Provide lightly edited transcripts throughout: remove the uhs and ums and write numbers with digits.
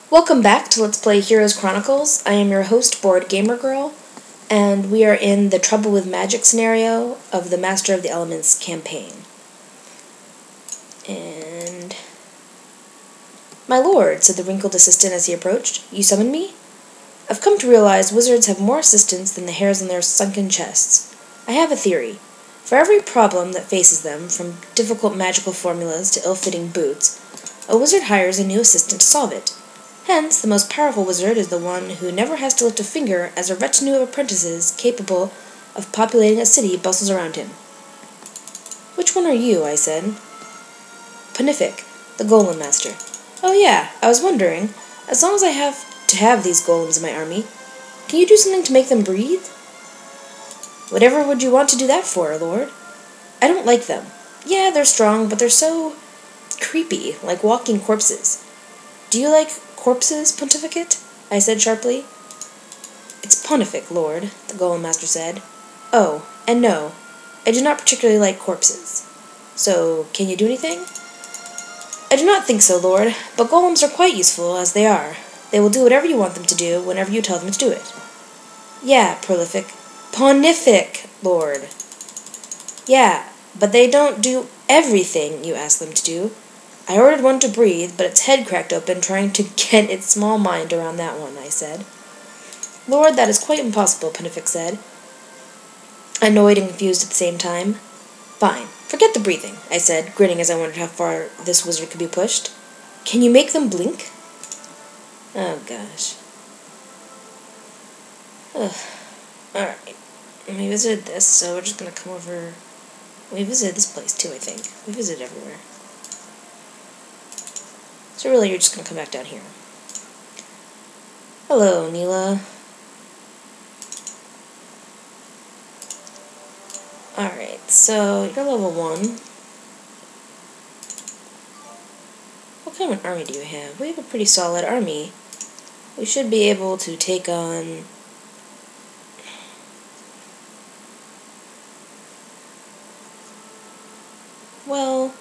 Welcome back to Let's Play Heroes Chronicles. I am your host, Bored Gamer Girl, and we are in the Trouble with Magic scenario of the Master of the Elements campaign. And... "My lord," said the wrinkled assistant as he approached, "you summoned me? I've come to realize wizards have more assistants than the hairs on their sunken chests. I have a theory. For every problem that faces them, from difficult magical formulas to ill-fitting boots, a wizard hires a new assistant to solve it. Hence, the most powerful wizard is the one who never has to lift a finger as a retinue of apprentices capable of populating a city bustles around him." "Which one are you?" I said. "Panific, the Golem Master." "Oh yeah, I was wondering, as long as I have to have these golems in my army, can you do something to make them breathe?" "Whatever would you want to do that for, Lord?" "I don't like them. Yeah, they're strong, but they're so creepy, like walking corpses." "Do you like corpses, Pontificate?" I said sharply. "It's Pontific, Lord," the Golem Master said. "Oh, and no, I do not particularly like corpses. So, can you do anything?" "I do not think so, Lord, but golems are quite useful, as they are. They will do whatever you want them to do, whenever you tell them to do it." "Yeah, Ponific, Lord." "Yeah, but they don't do everything you ask them to do. I ordered one to breathe, but its head cracked open trying to get its small mind around that one," I said. "Lord, that is quite impossible," Panific said, annoyed and confused at the same time. "Fine, forget the breathing," I said, grinning as I wondered how far this wizard could be pushed. "Can you make them blink?" Oh, gosh. Ugh. Alright. We visited this, so we're just gonna come over... We visited this place, too, I think. We visited everywhere. So really, you're just gonna come back down here. "Hello, Neela." Alright, so you're level 1. What kind of an army do you have? We have a pretty solid army. We should be able to take on... Well...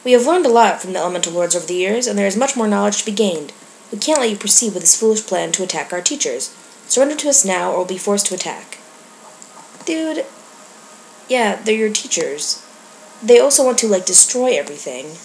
We have learned a lot from the Elemental Lords over the years, and there is much more knowledge to be gained. We can't let you proceed with this foolish plan to attack our teachers. Surrender to us now, or we'll be forced to attack. Dude, yeah, they're your teachers. They also want to, like, destroy everything.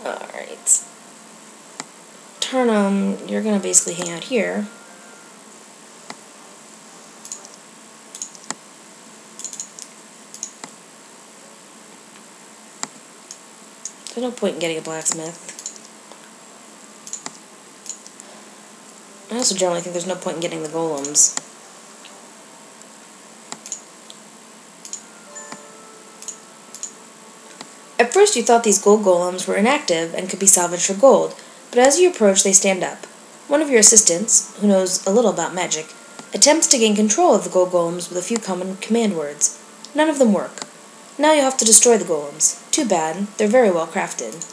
Alright. Turnum, you're gonna basically hang out here. There's no point in getting a blacksmith. I also generally think there's no point in getting the golems. At first you thought these gold golems were inactive and could be salvaged for gold, but as you approach they stand up. One of your assistants, who knows a little about magic, attempts to gain control of the gold golems with a few common command words. None of them work. Now you'll have to destroy the golems. Too bad, they're very well crafted.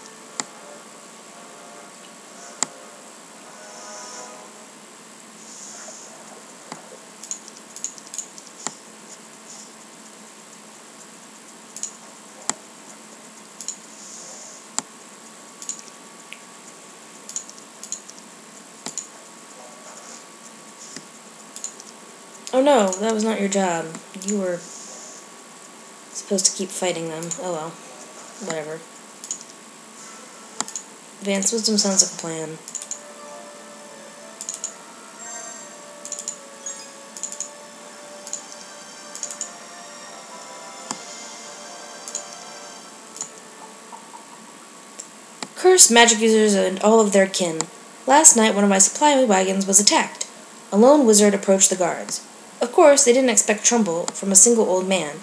Oh no, that was not your job. You were supposed to keep fighting them. Oh well. Whatever. Advanced Wisdom sounds like a plan. Curse magic users and all of their kin. Last night one of my supply wagons was attacked. A lone wizard approached the guards. Of course, they didn't expect trouble from a single old man,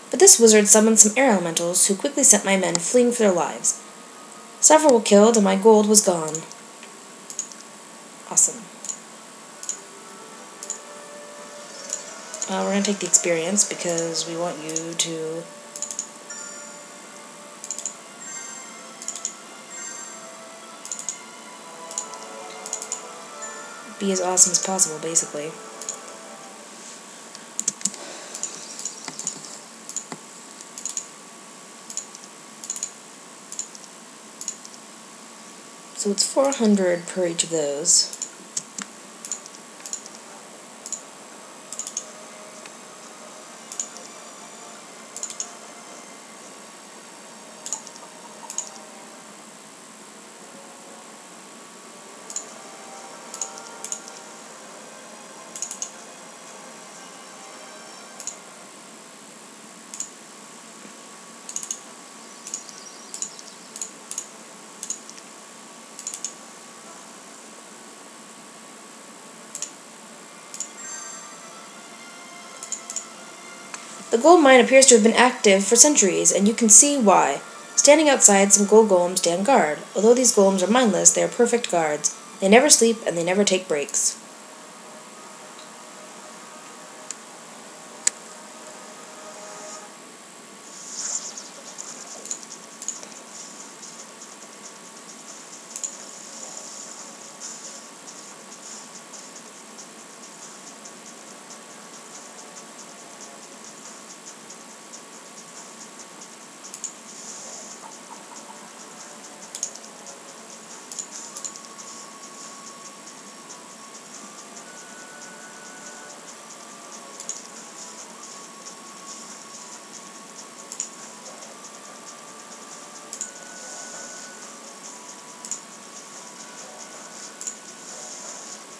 but this wizard summoned some air elementals who quickly sent my men fleeing for their lives. Several were killed, and my gold was gone. Awesome. We're going to take the experience because we want you to be as awesome as possible, basically. So it's 400 per each of those. The gold mine appears to have been active for centuries, and you can see why. Standing outside, some gold golems stand guard. Although these golems are mindless, they are perfect guards. They never sleep, and they never take breaks.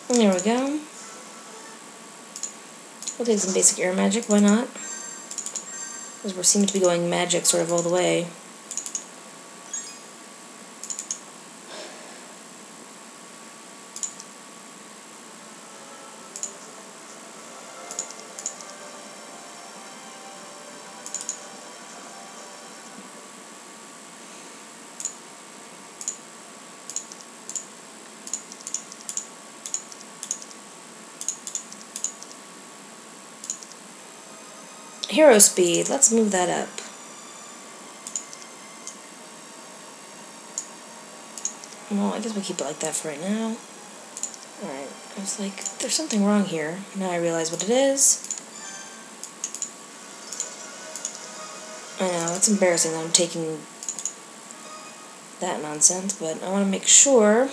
There we go. We'll take some basic air magic, why not? Because we seem to be going magic sort of all the way. Hero speed, let's move that up. Well, I guess we'll keep it like that for right now. Alright, I was like, there's something wrong here. Now I realize what it is. I know, it's embarrassing that I'm taking that nonsense, but I want to make sure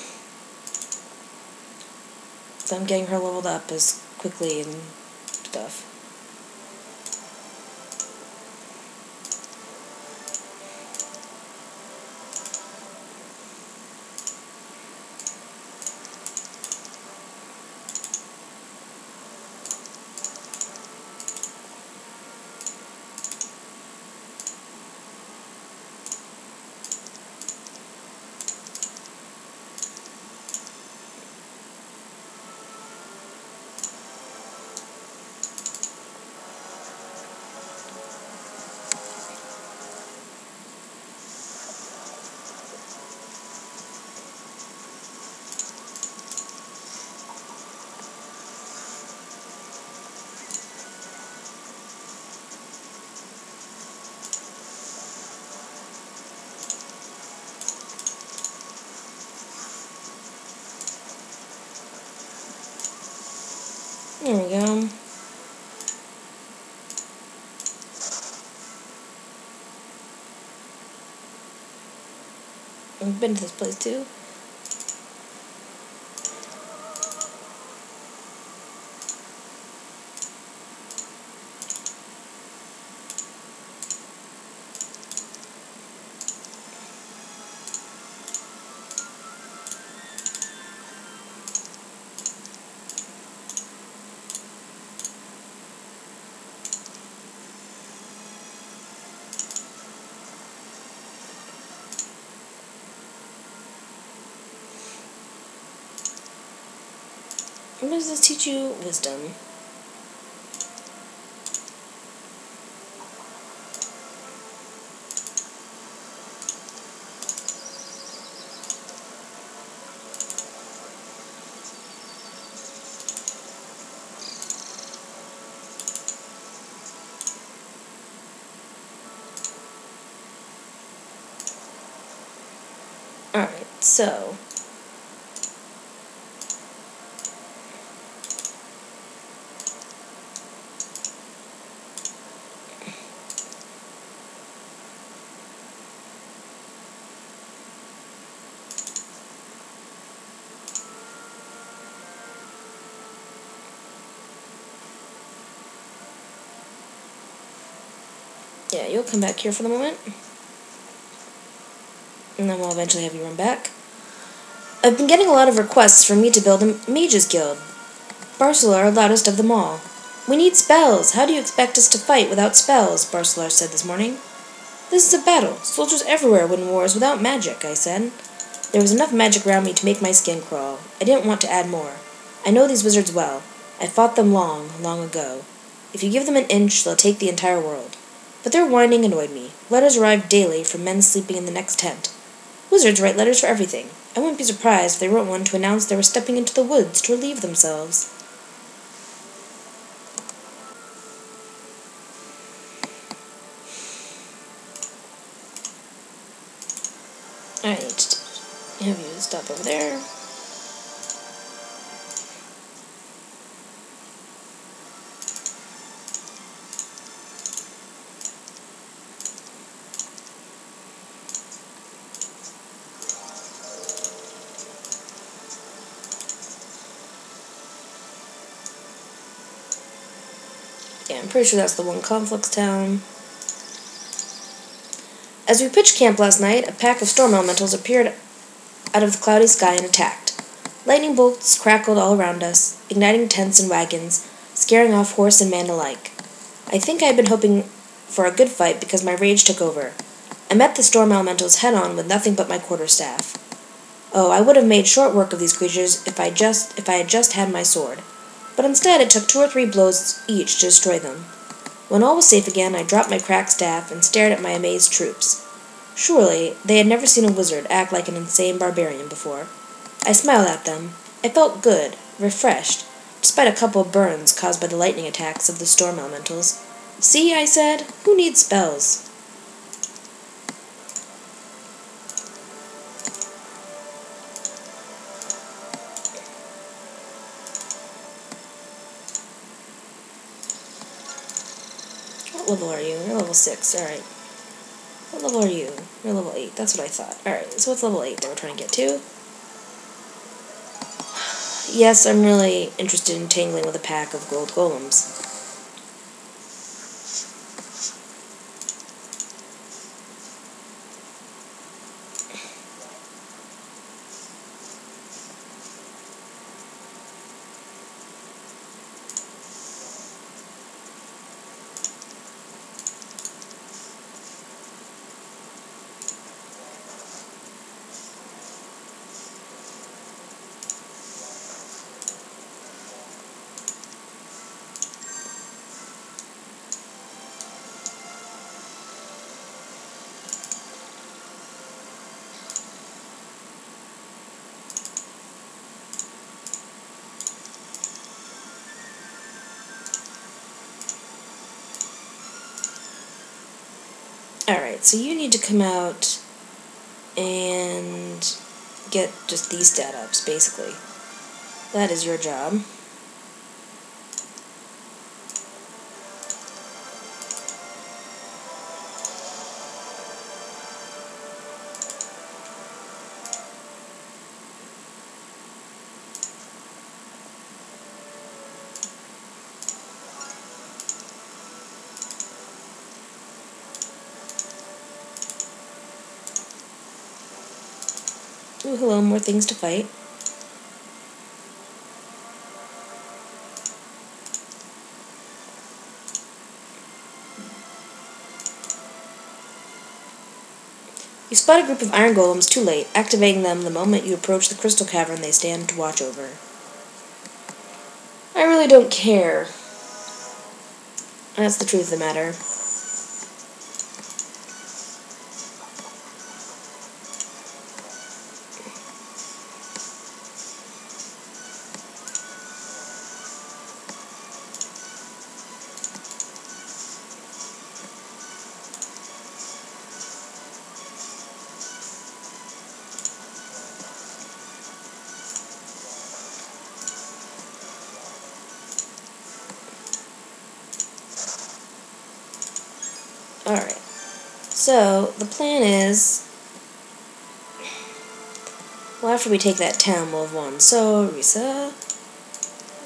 that I'm getting her leveled up as quickly and stuff. There we go. I've been to this place too. What does this teach you? Wisdom. so... Yeah, you'll come back here for the moment. And then we'll eventually have you run back. I've been getting a lot of requests for me to build a mages guild. Barcelar loudest of them all. We need spells. How do you expect us to fight without spells? Barcelar said this morning. This is a battle. Soldiers everywhere win wars without magic, I said. There was enough magic around me to make my skin crawl. I didn't want to add more. I know these wizards well. I fought them long, long ago. If you give them an inch, they'll take the entire world. But their whining annoyed me. Letters arrived daily from men sleeping in the next tent. Wizards write letters for everything. I wouldn't be surprised if they wrote one to announce they were stepping into the woods to relieve themselves. Alright, have you stop over there. Yeah, I'm pretty sure that's the one Conflux town. As we pitched camp last night, a pack of storm elementals appeared out of the cloudy sky and attacked. Lightning bolts crackled all around us, igniting tents and wagons, scaring off horse and man alike. I think I had been hoping for a good fight because my rage took over. I met the storm elementals head-on with nothing but my quarterstaff. Oh, I would have made short work of these creatures if I had just had my sword. But instead it took 2 or 3 blows each to destroy them. When all was safe again, I dropped my cracked staff and stared at my amazed troops. Surely, they had never seen a wizard act like an insane barbarian before. I smiled at them. I felt good, refreshed, despite a couple of burns caused by the lightning attacks of the storm elementals. See, I said, who needs spells? What level are you? You're level 6, alright. What level are you? You're level 8, that's what I thought. Alright, so what's level 8 that we're trying to get to? Yes, I'm really interested in tangling with a pack of gold golems. Alright, so you need to come out and get just these stat ups, basically. That is your job. Ooh, hello, more things to fight. You spot a group of iron golems too late, activating them the moment you approach the crystal cavern they stand to watch over. I really don't care. That's the truth of the matter. So, the plan is, well, after we take that town, we'll have won. So, Risa,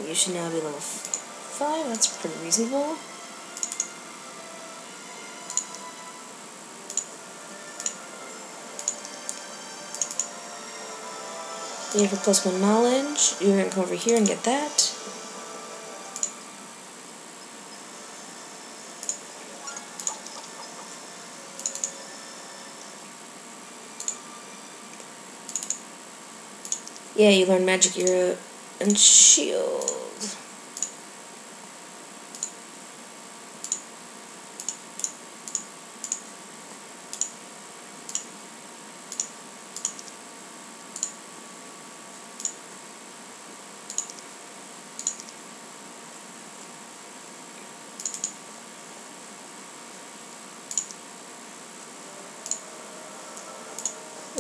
you should now be level 5. That's pretty reasonable. You have a +1 knowledge. You're going to come over here and get that. Yeah, you learn Magic Era and Shield.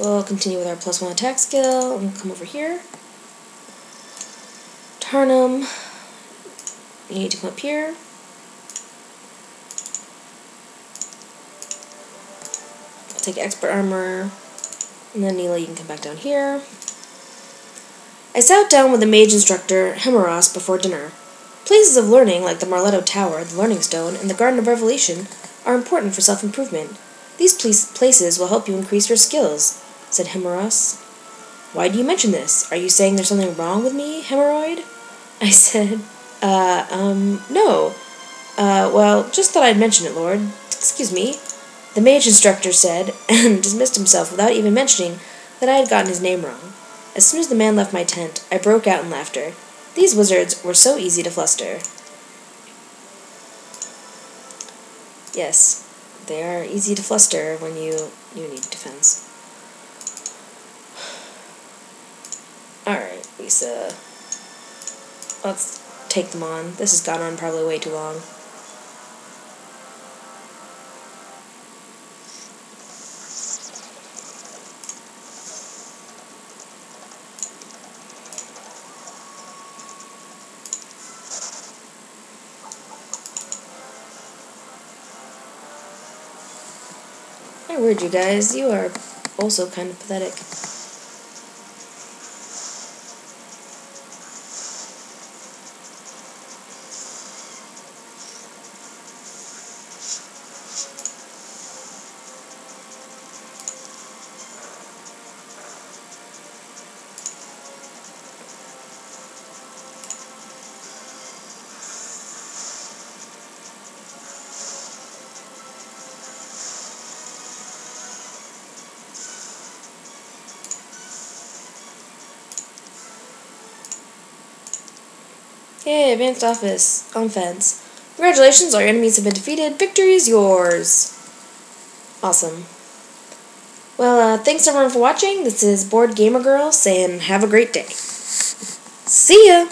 We'll continue with our +1 attack skill, and we'll come over here. Tarnum, you need to come up here. I'll take Expert Armor, and then Neela, you can come back down here. I sat down with the mage instructor, Hemeros, before dinner. Places of learning like the Marletto Tower, the Learning Stone, and the Garden of Revelation are important for self-improvement. These places will help you increase your skills, said Hemeros. Why do you mention this? Are you saying there's something wrong with me, Hemorrhoid? I said, no. Well, just thought I'd mention it, Lord. Excuse me. The mage instructor said, and dismissed himself without even mentioning that I had gotten his name wrong. As soon as the man left my tent, I broke out in laughter. These wizards were so easy to fluster. Yes, they are easy to fluster when you need defense. Alright, Lisa. Let's take them on. This has gone on probably way too long. My word, you guys, you are also kind of pathetic. Yay, advanced office. Offense. Congratulations, our enemies have been defeated. Victory is yours. Awesome. Well, thanks everyone for watching. This is Board Gamer Girl saying have a great day. See ya!